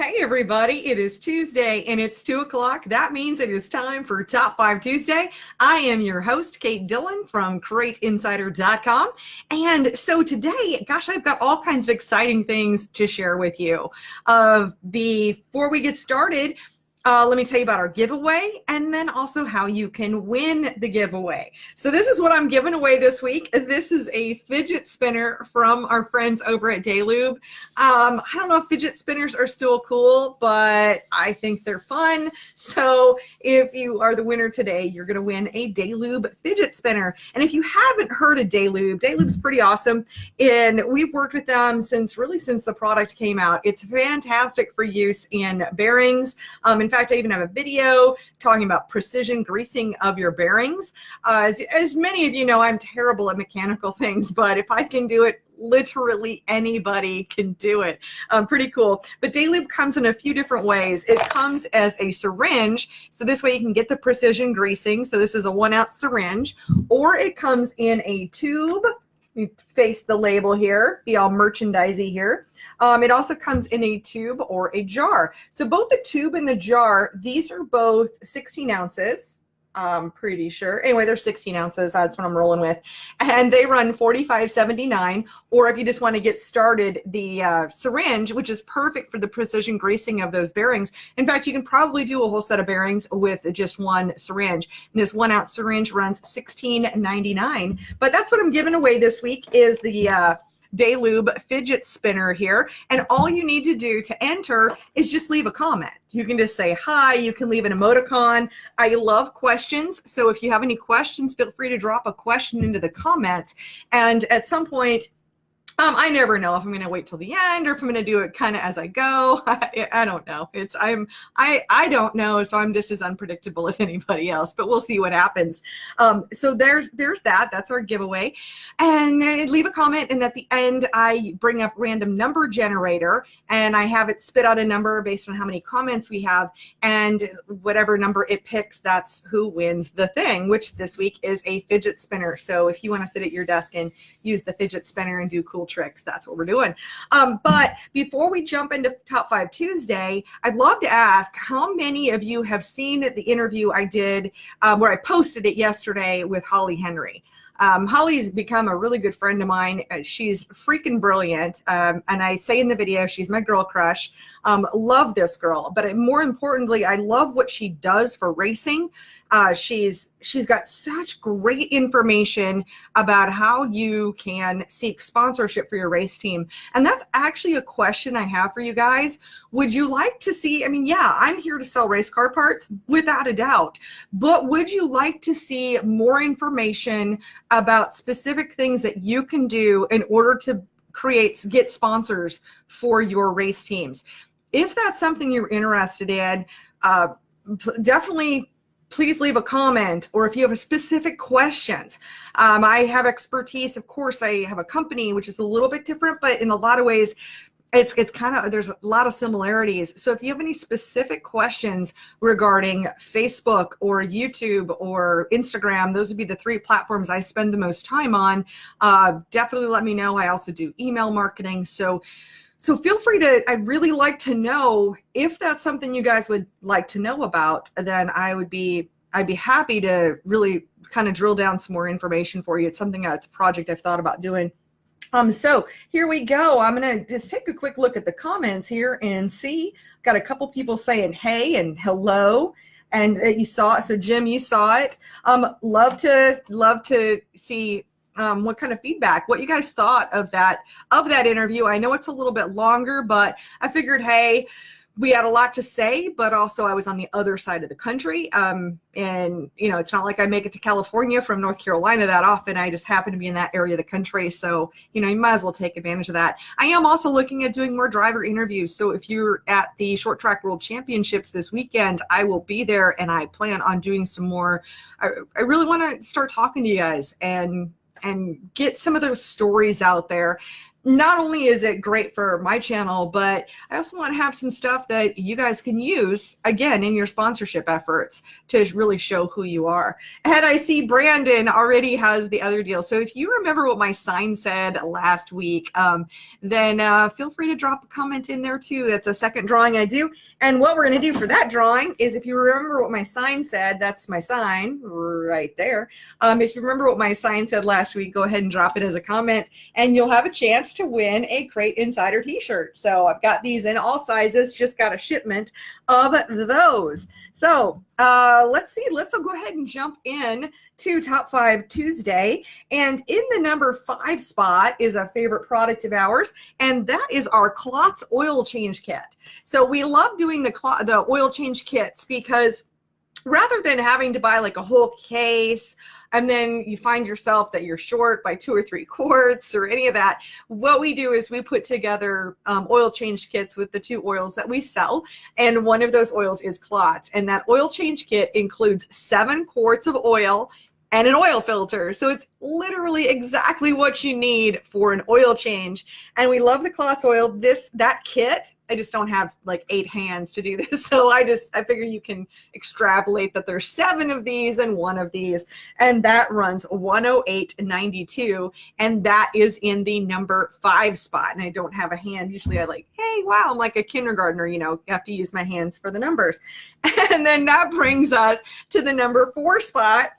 Hey everybody, it is Tuesday and it's 2 o'clock. That means it is time for Top 5 Tuesday. I am your host, Kate Dillon from CrateInsider.com. And so today, gosh, I've got all kinds of exciting things to share with you. Before we get started, let me tell you about our giveaway and then also how you can win the giveaway. So this is what I'm giving away this week. This is a fidget spinner from our friends over at Daylube. I don't know if fidget spinners are still cool, but I think they're fun. So if you are the winner today, you're going to win a Daylube fidget spinner. And if you haven't heard of Daylube, Daylube's pretty awesome. And we've worked with them since the product came out. It's fantastic for use in bearings. In fact, I even have a video talking about precision greasing of your bearings. As many of you know, I'm terrible at mechanical things, but if I can do it, literally anybody can do it. Pretty cool. But Daylube comes in a few different ways. It comes as a syringe, so this way you can get the precision greasing. So this is a 1 ounce syringe, or it comes in a tube. You face the label here, be all merchandisey here. It also comes in a tube or a jar. So both the tube and the jar, these are both 16 ounces. I'm pretty sure. Anyway, they're 16 ounces. That's what I'm rolling with. And they run $45.79. Or if you just want to get started, the syringe, which is perfect for the precision greasing of those bearings. In fact, you can probably do a whole set of bearings with just one syringe. And this 1 ounce syringe runs $16.99. But that's what I'm giving away this week is the Daylube fidget spinner here, and all you need to do to enter is just leave a comment. You can just say hi, you can leave an emoticon. I love questions, so if you have any questions, feel free to drop a question into the comments, and at some point, I never know if I'm going to wait till the end or if I'm going to do it kind of as I go. I don't know. I don't know, so I'm just as unpredictable as anybody else, but we'll see what happens. So there's that. That's our giveaway. And leave a comment, and at the end, I bring up random number generator, and I have it spit out a number based on how many comments we have, and whatever number it picks, that's who wins the thing, which this week is a fidget spinner. So if you want to sit at your desk and use the fidget spinner and do cool tricks, that's what we're doing. But before we jump into Top 5 Tuesday, I'd love to ask how many of you have seen the interview I did where I posted it yesterday with Holly Henry. Holly's become a really good friend of mine. She's freaking brilliant. And I say in the video, she's my girl crush. Love this girl. But more importantly, I love what she does for racing. She's got such great information about how you can seek sponsorship for your race team. And that's actually a question I have for you guys. Would you like to see, yeah, I'm here to sell race car parts without a doubt, but would you like to see more information about specific things that you can do in order to get sponsors for your race teams? If that's something you're interested in, definitely please leave a comment, or if you have specific questions. I have expertise. Of course, I have a company, which is a little bit different, but in a lot of ways, it's kind of, there's a lot of similarities. So if you have any specific questions regarding Facebook or YouTube or Instagram, those would be the 3 platforms I spend the most time on. Definitely let me know. I also do email marketing. So feel free to, I'd really like to know if that's something you guys would like to know about, then I'd be happy to really kind of drill down some more information for you. It's something that's a project I've thought about doing. So here we go. I'm going to just take a quick look at the comments here and see. Got a couple people saying hey and hello. And you saw it. So Jim, you saw it. Love to see what kind of feedback, what you guys thought of that interview. I know it's a little bit longer, but I figured, hey, we had a lot to say, but also I was on the other side of the country. And it's not like I make it to California from North Carolina that often. I just happen to be in that area of the country. So, you might as well take advantage of that. I am also looking at doing more driver interviews. So if you're at the Short Track World Championships this weekend, I will be there, and I plan on doing some more. I really want to start talking to you guys and get some of those stories out there. not only is it great for my channel, but I also want to have some stuff that you guys can use, again, in your sponsorship efforts to really show who you are. And I see Brandon already has the other deal. So if you remember what my sign said last week, then feel free to drop a comment in there too. That's a second drawing I do. And what we're going to do for that drawing is, if you remember what my sign said, that's my sign right there. If you remember what my sign said last week, go ahead and drop it as a comment, and you'll have a chance to win a Crate Insider t-shirt. So I've got these in all sizes, just got a shipment of those. So let's see, let's go ahead and jump in to Top 5 Tuesday. And in the number 5 spot is a favorite product of ours, and that is our Clots oil change kit. So we love doing the oil change kits because rather than having to buy like a whole case and then you find yourself that you're short by 2 or 3 quarts or any of that, what we do is we put together oil change kits with the 2 oils that we sell. And one of those oils is Clots. And that oil change kit includes 7 quarts of oil and an oil filter. So it's literally exactly what you need for an oil change. And we love the Clots oil. That kit, I just don't have like 8 hands to do this. So I figure you can extrapolate that there's 7 of these and 1 of these. And that runs $108.92. And that is in the number 5 spot. And I don't have a hand. Usually I like, hey, wow, I'm like a kindergartner, you know, I have to use my hands for the numbers. And then that brings us to the number 4 spot,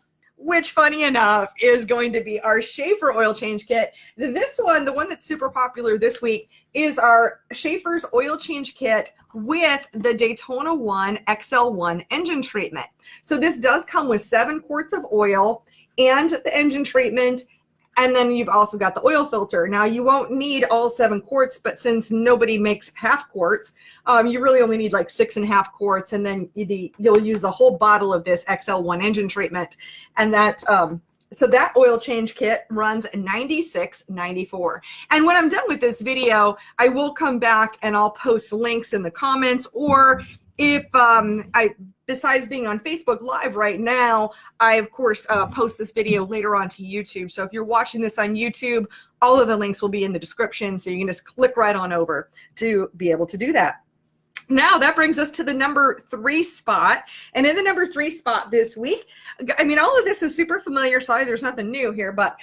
which, funny enough, is going to be our Schaefer oil change kit. This one, the one that's super popular this week, is our Schaefer's oil change kit with the Daytona 1 XL1 engine treatment. So this does come with 7 quarts of oil and the engine treatment, and then you've also got the oil filter. Now, you won't need all 7 quarts, but since nobody makes half quarts, you really only need like 6.5 quarts, and then you'll use the whole bottle of this XL1 engine treatment. And that, so that oil change kit runs $96.94. And when I'm done with this video, I will come back and I'll post links in the comments, or if besides being on Facebook Live right now, I, of course, post this video later on to YouTube. So if you're watching this on YouTube, all of the links will be in the description. So you can just click right on over to be able to do that. Now that brings us to the number 3 spot. And in the number 3 spot this week, I mean, all of this is super familiar. Sorry, there's nothing new here, but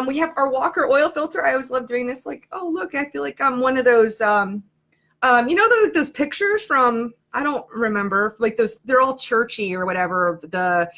we have our Walker oil filter. I always love doing this. Like, oh, look, I feel like I'm one of those, you know, those pictures from, I don't remember, like those, they're all churchy or whatever, the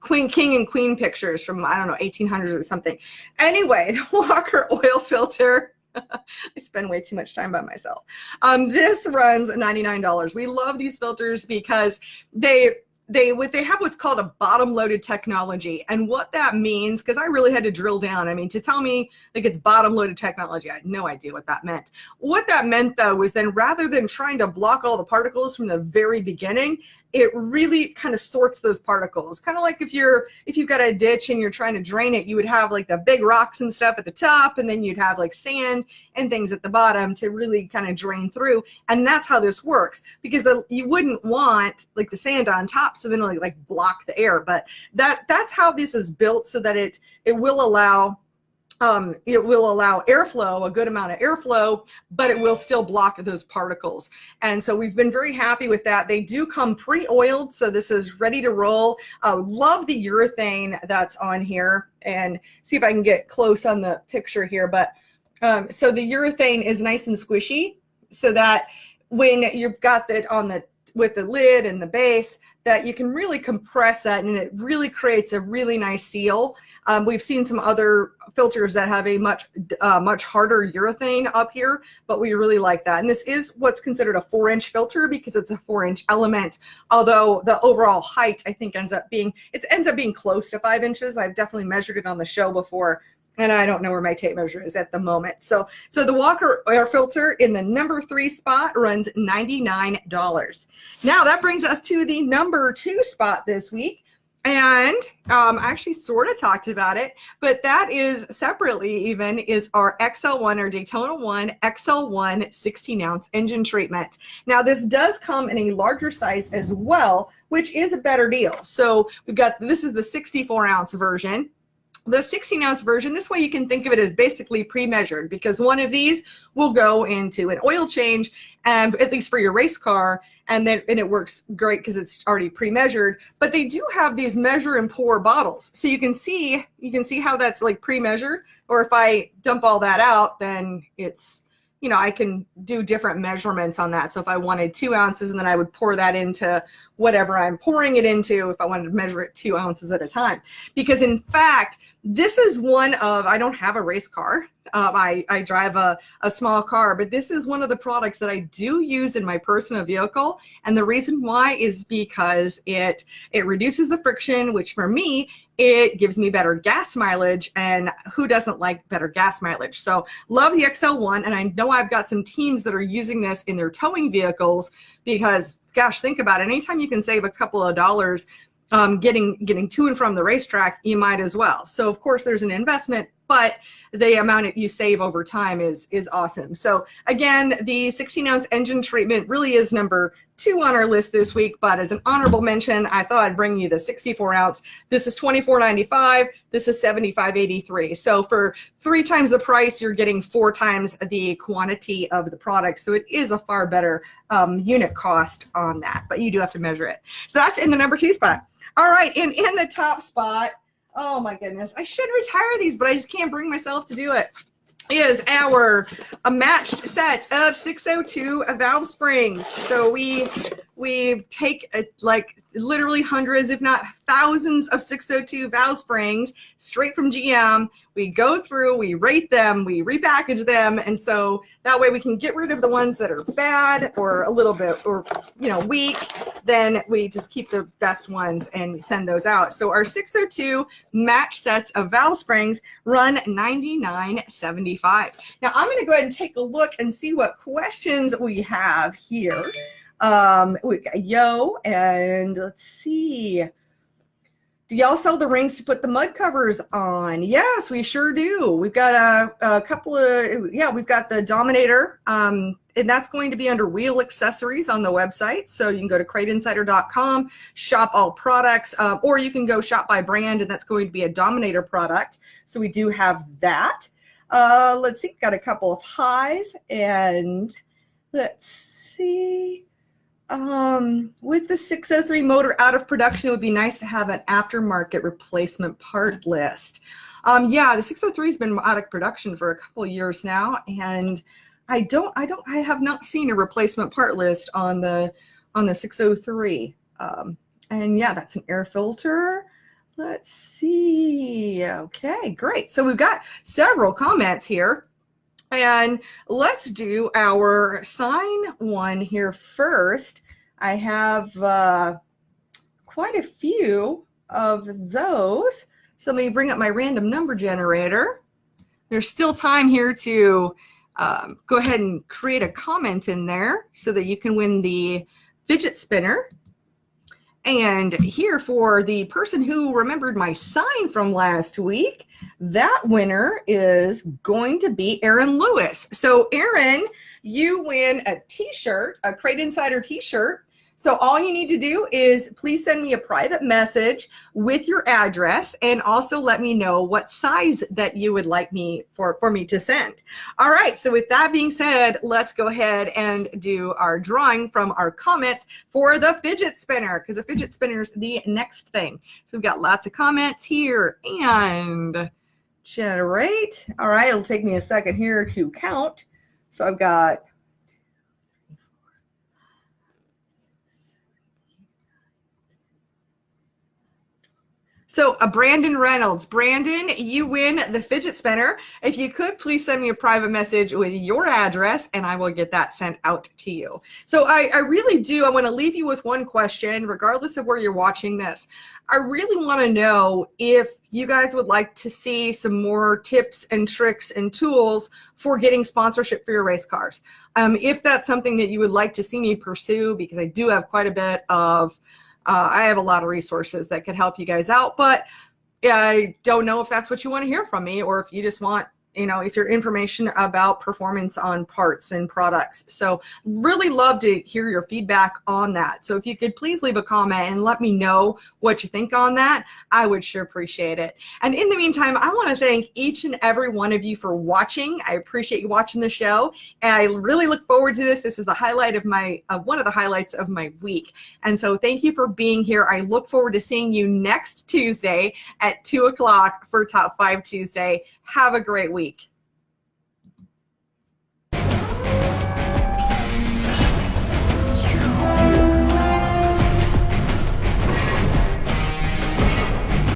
king and queen pictures from, I don't know, 1800s or something. Anyway, the Walker oil filter, I spend way too much time by myself. This runs $99. We love these filters because they have what's called a bottom-loaded technology. And what that means, because I really had to drill down. I mean, to tell me like it's bottom-loaded technology, I had no idea what that meant. What that meant, though, was then rather than trying to block all the particles from the very beginning, it really kind of sorts those particles. Kind of like if you've got a ditch and you're trying to drain it, you would have like the big rocks and stuff at the top, and then you'd have like sand and things at the bottom to really kind of drain through. And that's how this works, because you wouldn't want like the sand on top, so then it'll like block the air. But that's how this is built, so that it will allow airflow, a good amount of airflow, but it will still block those particles. And so we've been very happy with that. They do come pre-oiled, so this is ready to roll. Love the urethane that's on here, and see if I can get close on the picture here. But so the urethane is nice and squishy, so that when you've got that on with the lid and the base, that you can really compress that, and it really creates a really nice seal. We've seen some other filters that have a much harder urethane up here, but we really like that. And this is what's considered a 4-inch filter because it's a 4-inch element, although the overall height, I think, ends up being close to 5 inches. I've definitely measured it on the show before, and I don't know where my tape measure is at the moment. So the Walker air filter in the number 3 spot runs $99. Now that brings us to the number 2 spot this week. And I actually sort of talked about it, but that is separately even is our XL1 or Daytona 1 XL1 16-ounce engine treatment. Now this does come in a larger size as well, which is a better deal. So we've got, this is the 64-ounce version. the 16-ounce version, this way you can think of it as basically pre-measured, because one of these will go into an oil change, and at least for your race car, and it works great because it's already pre-measured. But they do have these measure and pour bottles, so you can see how that's like pre-measured. Or if I dump all that out, then it's, I can do different measurements on that. So if I wanted 2 ounces, and then I would pour that into whatever I'm pouring it into, if I wanted to measure it 2 ounces at a time. Because in fact, this is one of, I don't have a race car. I drive a small car, but this is one of the products that I do use in my personal vehicle. And the reason why is because it reduces the friction, which for me, it gives me better gas mileage, and who doesn't like better gas mileage? So love the XL1, and I know I've got some teams that are using this in their towing vehicles because, gosh, think about it. Anytime you can save a couple of dollars getting to and from the racetrack, you might as well. So of course there's an investment, but the amount that you save over time is awesome. So again, the 16-ounce engine treatment really is number 2 on our list this week, but as an honorable mention, I thought I'd bring you the 64-ounce. This is $24.95. This is $75.83. So for 3 times the price, you're getting 4 times the quantity of the product. So it is a far better unit cost on that, but you do have to measure it. So that's in the number 2 spot. All right, and in the top spot, oh my goodness, I should retire these, but I just can't bring myself to do it, is our matched set of 602 valve springs. So we take like literally hundreds, if not thousands of 602 valve springs straight from GM. We go through, we rate them, we repackage them. And so that way we can get rid of the ones that are bad or a little bit, or, weak. Then we just keep the best ones and send those out. So our 602 match sets of valve springs run $99.75. Now I'm going to go ahead and take a look and see what questions we have here. We got Yo, and let's see. Do y'all sell the rings to put the mud covers on? Yes, we sure do. We've got a couple of, we've got the Dominator, and that's going to be under wheel accessories on the website. So you can go to CrateInsider.com, shop all products, or you can go shop by brand, and that's going to be a Dominator product. So we do have that. Let's see, got a couple of highs, and let's see. With the 603 motor out of production, it would be nice to have an aftermarket replacement part list. The 603 has been out of production for a couple of years now, and I have not seen a replacement part list on the 603. And yeah, that's an air filter. Let's see. Okay, great. So we've got several comments here. And let's do our sign one here first. I have quite a few of those. So let me bring up my random number generator. There's still time here to go ahead and create a comment in there so that you can win the fidget spinner. And here, for the person who remembered my sign from last week, that winner is going to be Aaron Lewis. So Aaron, you win a t-shirt, a Crate Insider t-shirt. So all you need to do is please send me a private message with your address, and also let me know what size that you would like me for me to send. All right, so with that being said, let's go ahead and do our drawing from our comments for the fidget spinner, because the fidget spinner is the next thing. So we've got lots of comments here, and generate. All right, it'll take me a second here to count. So I've got Brandon Reynolds. Brandon, you win the fidget spinner. If you could, please send me a private message with your address, and I will get that sent out to you. So I really do. I want to leave you with one question, regardless of where you're watching this. I really want to know if you guys would like to see some more tips and tricks and tools for getting sponsorship for your race cars. If that's something that you would like to see me pursue, because I do have quite a bit of I have a lot of resources that could help you guys out, but I don't know if that's what you want to hear from me, or if you just want if your information about performance on parts and products. So really love to hear your feedback on that. So if you could please leave a comment and let me know what you think on that, I would sure appreciate it. And in the meantime, I want to thank each and every one of you for watching. I appreciate you watching the show, and I really look forward to this. This is the highlight of my one of the highlights of my week. And so thank you for being here. I look forward to seeing you next Tuesday at 2 o'clock for Top 5 Tuesday. Have a great week.